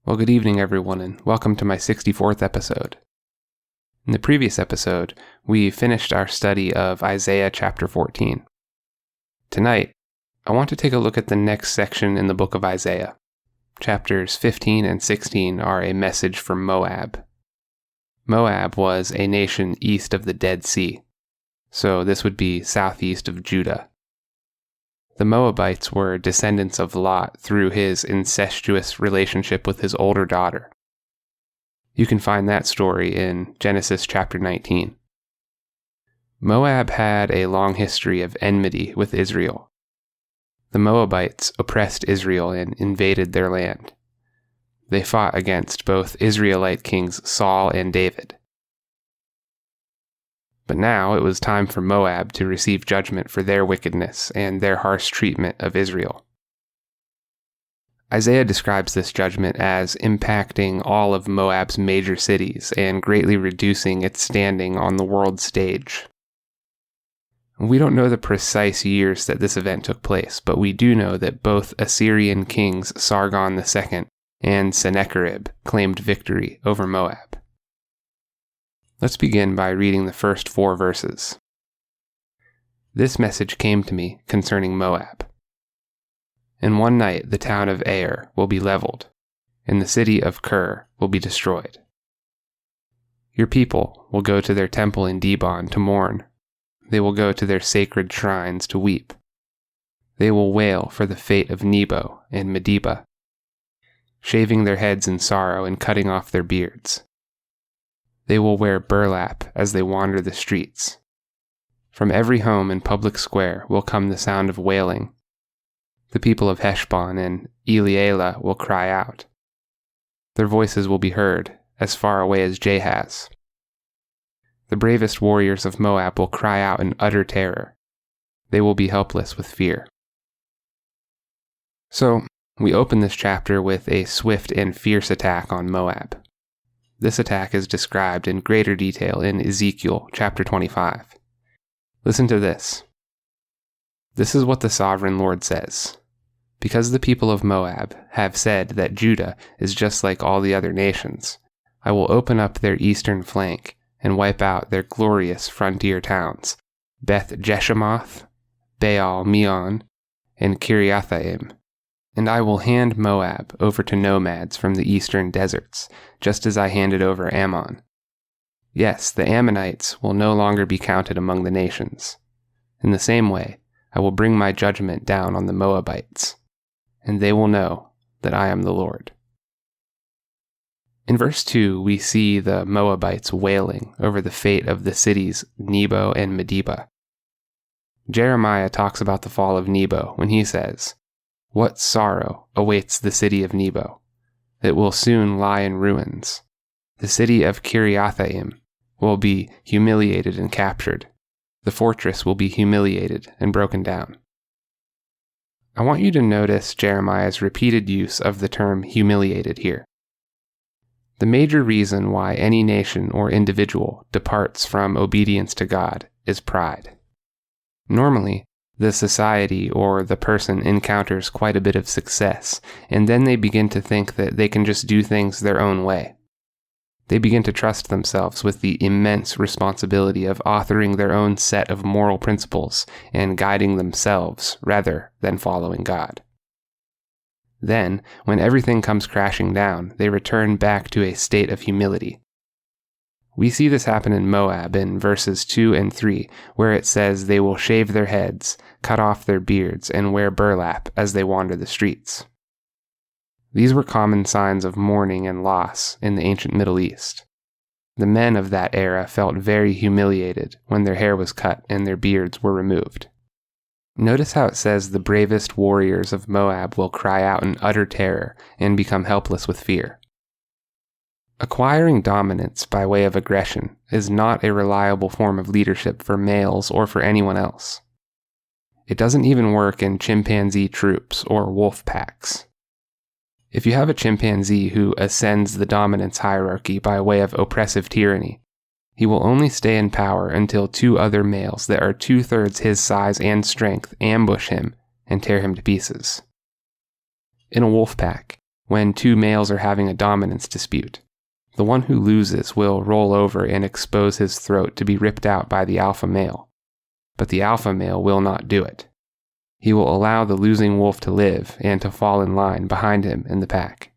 Well, good evening, everyone, and welcome to my 64th episode. In the previous episode, we finished our study of Isaiah chapter 14. Tonight, I want to take a look at the next section in the book of Isaiah. Chapters 15 and 16 are a message from Moab. Moab was a nation east of the Dead Sea, so this would be southeast of Judah. The Moabites were descendants of Lot through his incestuous relationship with his older daughter. You can find that story in Genesis chapter 19. Moab had a long history of enmity with Israel. The Moabites oppressed Israel and invaded their land. They fought against both Israelite kings Saul and David. But now it was time for Moab to receive judgment for their wickedness and their harsh treatment of Israel. Isaiah describes this judgment as impacting all of Moab's major cities and greatly reducing its standing on the world stage. We don't know the precise years that this event took place, but we do know that both Assyrian kings Sargon II and Sennacherib claimed victory over Moab. Let's begin by reading the first 4 verses. This message came to me concerning Moab. In one night the town of Ar will be leveled, and the city of Kir will be destroyed. Your people will go to their temple in Dibon to mourn. They will go to their sacred shrines to weep. They will wail for the fate of Nebo and Medeba, shaving their heads in sorrow and cutting off their beards. They will wear burlap as they wander the streets. From every home and public square will come the sound of wailing. The people of Heshbon and Elealeh will cry out. Their voices will be heard as far away as Jahaz. The bravest warriors of Moab will cry out in utter terror. They will be helpless with fear. So, we open this chapter with a swift and fierce attack on Moab. This attack is described in greater detail in Ezekiel chapter 25. Listen to this. This is what the sovereign Lord says. Because the people of Moab have said that Judah is just like all the other nations, I will open up their eastern flank and wipe out their glorious frontier towns, Beth Jeshemoth, Baal Meon, and Kiriathaim. And I will hand Moab over to nomads from the eastern deserts, just as I handed over Ammon. Yes, the Ammonites will no longer be counted among the nations. In the same way, I will bring my judgment down on the Moabites, and they will know that I am the Lord. In verse 2, we see the Moabites wailing over the fate of the cities Nebo and Medeba. Jeremiah talks about the fall of Nebo when he says, "What sorrow awaits the city of Nebo? It will soon lie in ruins. The city of Kiriathaim will be humiliated and captured. The fortress will be humiliated and broken down." I want you to notice Jeremiah's repeated use of the term humiliated here. The major reason why any nation or individual departs from obedience to God is pride. Normally, the society or the person encounters quite a bit of success, and then they begin to think that they can just do things their own way. They begin to trust themselves with the immense responsibility of authoring their own set of moral principles and guiding themselves rather than following God. Then, when everything comes crashing down, they return back to a state of humility. We see this happen in Moab in verses 2 and 3, where it says they will shave their heads, cut off their beards, and wear burlap as they wander the streets. These were common signs of mourning and loss in the ancient Middle East. The men of that era felt very humiliated when their hair was cut and their beards were removed. Notice how it says the bravest warriors of Moab will cry out in utter terror and become helpless with fear. Acquiring dominance by way of aggression is not a reliable form of leadership for males or for anyone else. It doesn't even work in chimpanzee troops or wolf packs. If you have a chimpanzee who ascends the dominance hierarchy by way of oppressive tyranny, he will only stay in power until 2 other males that are 2/3 his size and strength ambush him and tear him to pieces. In a wolf pack, when two males are having a dominance dispute. The one who loses will roll over and expose his throat to be ripped out by the alpha male. But the alpha male will not do it. He will allow the losing wolf to live and to fall in line behind him in the pack.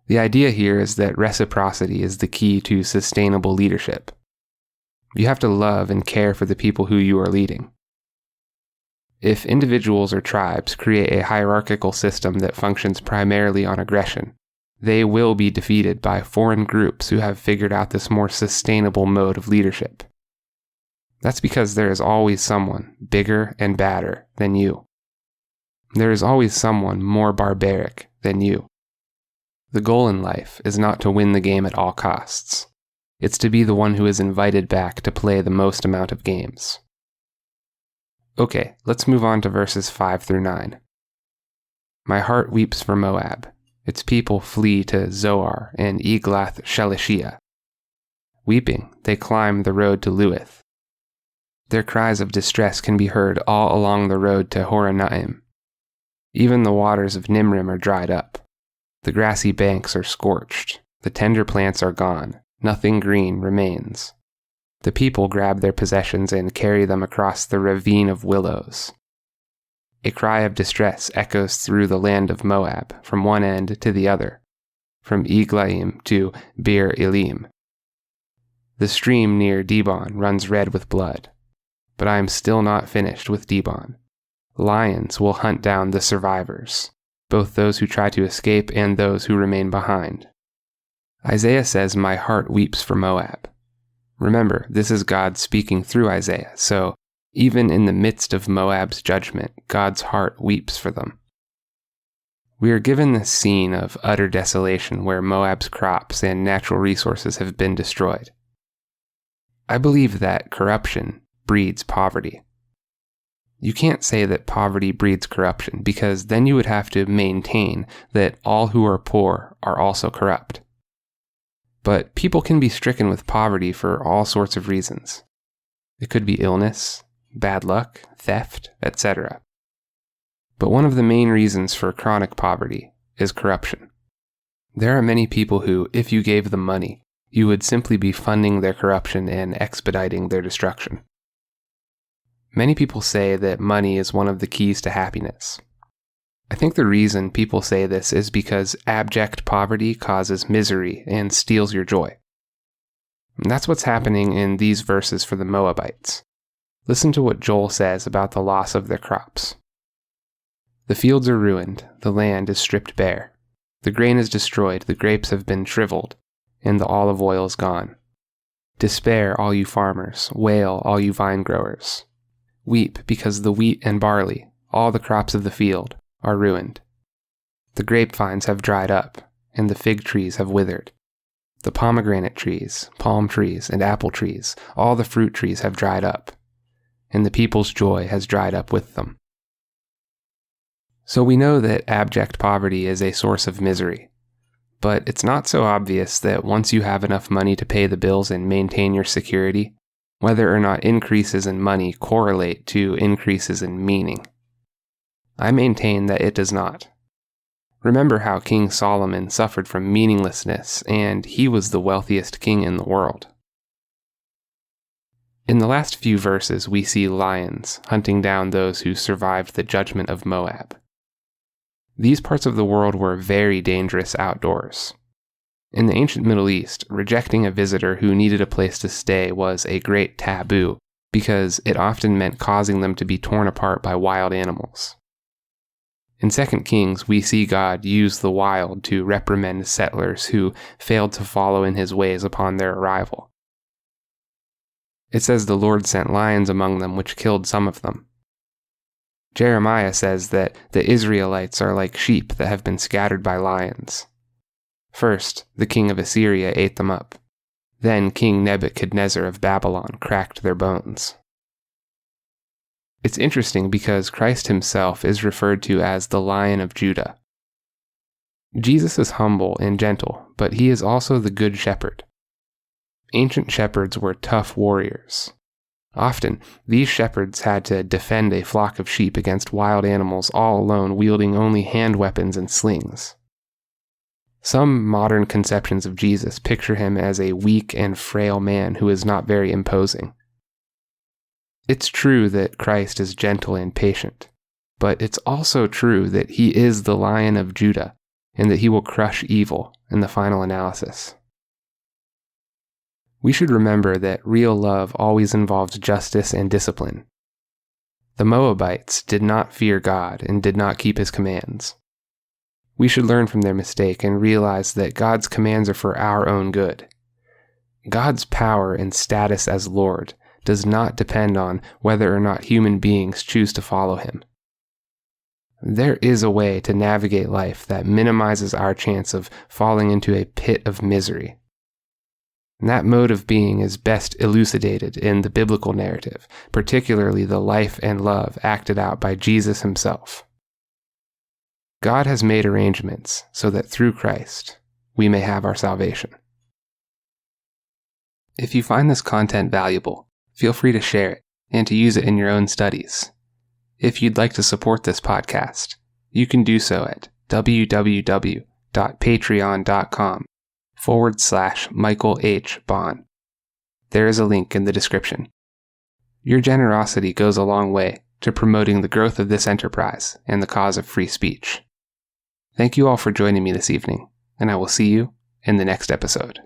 The idea here is that reciprocity is the key to sustainable leadership. You have to love and care for the people who you are leading. If individuals or tribes create a hierarchical system that functions primarily on aggression, they will be defeated by foreign groups who have figured out this more sustainable mode of leadership. That's because there is always someone bigger and badder than you. There is always someone more barbaric than you. The goal in life is not to win the game at all costs. It's to be the one who is invited back to play the most amount of games. Okay, let's move on to verses 5 through 9. My heart weeps for Moab. Its people flee to Zoar and Eglath-Shelishiyah. Weeping, they climb the road to Luith. Their cries of distress can be heard all along the road to Horonaim. Even the waters of Nimrim are dried up. The grassy banks are scorched. The tender plants are gone. Nothing green remains. The people grab their possessions and carry them across the ravine of willows. A cry of distress echoes through the land of Moab, from one end to the other, from Eglaim to Bir Elim. The stream near Dibon runs red with blood, but I am still not finished with Dibon. Lions will hunt down the survivors, both those who try to escape and those who remain behind. Isaiah says, "My heart weeps for Moab." Remember, this is God speaking through Isaiah, so even in the midst of Moab's judgment, God's heart weeps for them. We are given this scene of utter desolation where Moab's crops and natural resources have been destroyed. I believe that corruption breeds poverty. You can't say that poverty breeds corruption, because then you would have to maintain that all who are poor are also corrupt. But people can be stricken with poverty for all sorts of reasons. It could be illness, bad luck, theft, etc. But one of the main reasons for chronic poverty is corruption. There are many people who, if you gave them money, you would simply be funding their corruption and expediting their destruction. Many people say that money is one of the keys to happiness. I think the reason people say this is because abject poverty causes misery and steals your joy. And that's what's happening in these verses for the Moabites. Listen to what Joel says about the loss of their crops. The fields are ruined, the land is stripped bare. The grain is destroyed, the grapes have been shriveled, and the olive oil is gone. Despair, all you farmers, wail, all you vine growers. Weep, because the wheat and barley, all the crops of the field, are ruined. The grapevines have dried up, and the fig trees have withered. The pomegranate trees, palm trees, and apple trees, all the fruit trees have dried up, and the people's joy has dried up with them. So we know that abject poverty is a source of misery, but it's not so obvious that once you have enough money to pay the bills and maintain your security, whether or not increases in money correlate to increases in meaning. I maintain that it does not. Remember how King Solomon suffered from meaninglessness, and he was the wealthiest king in the world. In the last few verses, we see lions hunting down those who survived the judgment of Moab. These parts of the world were very dangerous outdoors. In the ancient Middle East, rejecting a visitor who needed a place to stay was a great taboo, because it often meant causing them to be torn apart by wild animals. In 2 Kings, we see God use the wild to reprimand settlers who failed to follow in his ways upon their arrival. It says the Lord sent lions among them which killed some of them. Jeremiah says that the Israelites are like sheep that have been scattered by lions. First, the king of Assyria ate them up. Then King Nebuchadnezzar of Babylon cracked their bones. It's interesting because Christ himself is referred to as the Lion of Judah. Jesus is humble and gentle, but he is also the Good Shepherd. Ancient shepherds were tough warriors. Often, these shepherds had to defend a flock of sheep against wild animals all alone, wielding only hand weapons and slings. Some modern conceptions of Jesus picture him as a weak and frail man who is not very imposing. It's true that Christ is gentle and patient, but it's also true that he is the Lion of Judah and that he will crush evil in the final analysis. We should remember that real love always involves justice and discipline. The Moabites did not fear God and did not keep his commands. We should learn from their mistake and realize that God's commands are for our own good. God's power and status as Lord does not depend on whether or not human beings choose to follow him. There is a way to navigate life that minimizes our chance of falling into a pit of misery. And that mode of being is best elucidated in the biblical narrative, particularly the life and love acted out by Jesus himself. God has made arrangements so that through Christ, we may have our salvation. If you find this content valuable, feel free to share it and to use it in your own studies. If you'd like to support this podcast, you can do so at www.patreon.com/Michael H. Bond. There is a link in the description. Your generosity goes a long way to promoting the growth of this enterprise and the cause of free speech. Thank you all for joining me this evening, and I will see you in the next episode.